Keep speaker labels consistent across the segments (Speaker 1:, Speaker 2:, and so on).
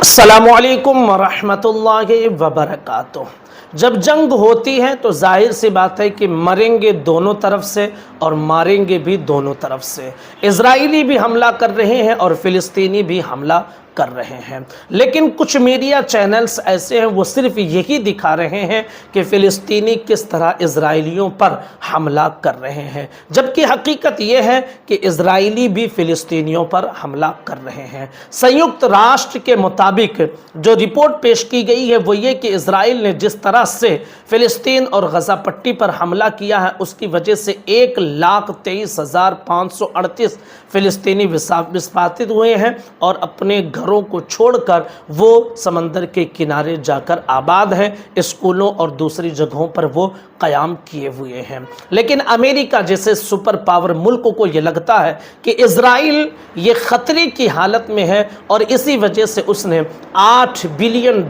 Speaker 1: अस्सलामुअलैकुम वरहमतुल्लाहि वबरकातुह। जब जंग होती है तो जाहिर सी बात है कि मरेंगे दोनों तरफ से और मारेंगे भी दोनों तरफ से। इजराइली भी हमला कर रहे हैं और फ़िलिस्तीनी भी हमला कर रहे हैं, लेकिन कुछ मीडिया चैनल्स ऐसे हैं वो सिर्फ यही दिखा रहे हैं कि फ़िलिस्तीनी किस तरह इजराइलियों पर हमला कर रहे हैं, जबकि हकीकत ये है कि इजराइली भी फ़िलिस्तीनियों पर हमला कर रहे हैं। संयुक्त राष्ट्र के मुताबिक जो रिपोर्ट पेश की गई है वो ये कि इजराइल ने जिस तरह से फ़िलिस्तीन और गज़ा पट्टी पर हमला किया है उसकी वजह से 1,23,538 फ़िलिस्तीनी विस्थापित हुए हैं और अपने घरों को छोड़कर वो समंदर के किनारे जाकर आबाद हैं, स्कूलों और दूसरी जगहों पर वो क़याम किए हुए हैं। लेकिन अमेरिका जैसे सुपर पावर मुल्क को ये लगता है कि इजराइल ये ख़तरे की हालत में है और इसी वजह से उसने $8 बिलियन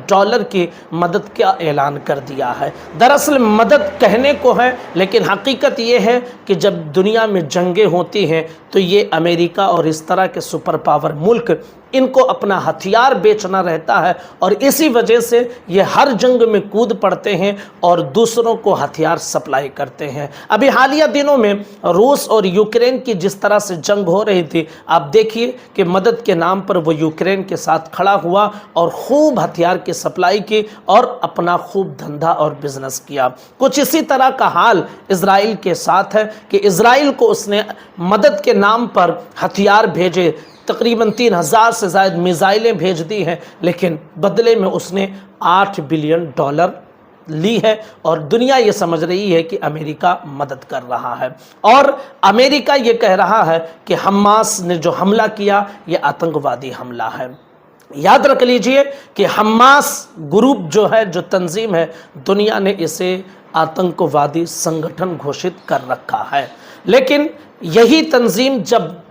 Speaker 1: की मदद का ऐलान कर दिया है। दरअसल मदद कहने को है, लेकिन हकीकत ये है कि जब दुनिया में जंगें होती हैं तो ये अमेरिका और इस तरह के सुपर पावर मुल्क इनको अपना हथियार बेचना रहता है और इसी वजह से ये हर जंग में कूद पड़ते हैं और दूसरों को हथियार सप्लाई करते हैं। अभी हालिया दिनों में रूस और यूक्रेन की जिस तरह से जंग हो रही थी, आप देखिए कि मदद के नाम पर वो यूक्रेन के साथ खड़ा हुआ और खूब हथियार की सप्लाई की और अपना खूब धंधा और बिजनेस किया। कुछ इसी तरह का हाल इजराइल के साथ है कि इजराइल को उसने मदद के नाम पर हथियार भेजे, तकरीबन 3,000 से ज़्यादा मिसाइलें भेज दी हैं, लेकिन बदले में उसने $8 बिलियन ली है और दुनिया ये समझ रही है कि अमेरिका मदद कर रहा है। और अमेरिका ये कह रहा है कि हमास ने जो हमला किया ये आतंकवादी हमला है। याद रख लीजिए कि हमास ग्रुप जो है, जो तंजीम है, दुनिया ने इसे आतंकवादी संगठन घोषित कर रखा है, लेकिन यही तंजीम जब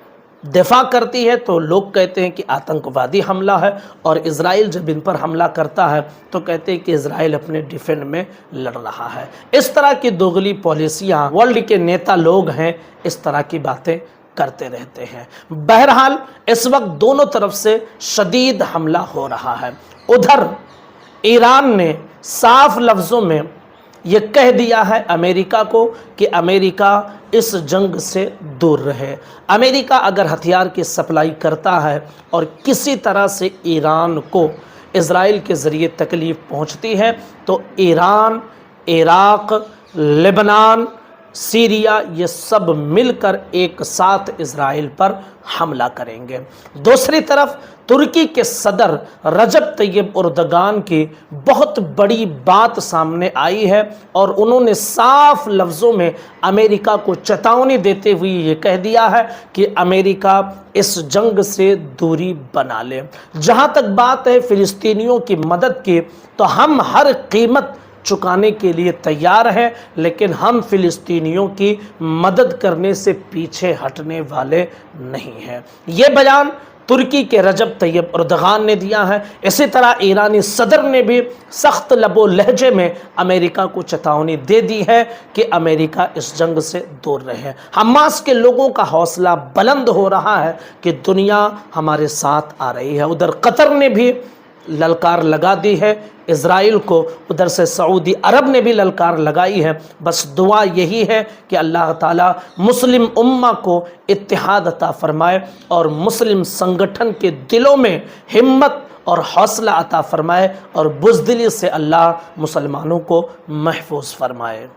Speaker 1: दिफा करती है तो लोग कहते हैं कि आतंकवादी हमला है, और इजराइल जब इन पर हमला करता है तो कहते हैं कि इजराइल अपने डिफेंस में लड़ रहा है। इस तरह की दोगली पॉलिसियाँ वर्ल्ड के नेता लोग हैं, इस तरह की बातें करते रहते हैं। बहरहाल इस वक्त दोनों तरफ से शदीद हमला हो रहा है। उधर ईरान ने साफ लफ्ज़ों में ये कह दिया है अमेरिका को कि अमेरिका इस जंग से दूर रहे। अमेरिका अगर हथियार की सप्लाई करता है और किसी तरह से ईरान को इजराइल के ज़रिए तकलीफ़ पहुंचती है तो ईरान, इराक़, लेबनान, सीरिया ये सब मिलकर एक साथ इजराइल पर हमला करेंगे। दूसरी तरफ तुर्की के सदर रजब तैयब एर्दोगान की बहुत बड़ी बात सामने आई है और उन्होंने साफ लफ्ज़ों में अमेरिका को चेतावनी देते हुए ये कह दिया है कि अमेरिका इस जंग से दूरी बना ले। जहाँ तक बात है फ़िलिस्तीनियों की मदद की, तो हम हर कीमत चुकाने के लिए तैयार हैं, लेकिन हम फ़िलिस्तीनियों की मदद करने से पीछे हटने वाले नहीं हैं। ये बयान तुर्की के रजब तैयब एर्दोगान ने दिया है। इसी तरह ईरानी सदर ने भी सख्त लबो लहजे में अमेरिका को चेतावनी दे दी है कि अमेरिका इस जंग से दूर रहे। हमास के लोगों का हौसला बुलंद हो रहा है कि दुनिया हमारे साथ आ रही है। उधर कतर ने भी ललकार लगा दी है इजराइल को, उधर से सऊदी अरब ने भी ललकार लगाई है। बस दुआ यही है कि अल्लाह ताला मुस्लिम उम्मा को इत्तिहाद अता फरमाए और मुस्लिम संगठन के दिलों में हिम्मत और हौसला अता फरमाए और बुज़दिली से अल्लाह मुसलमानों को महफूज फरमाए।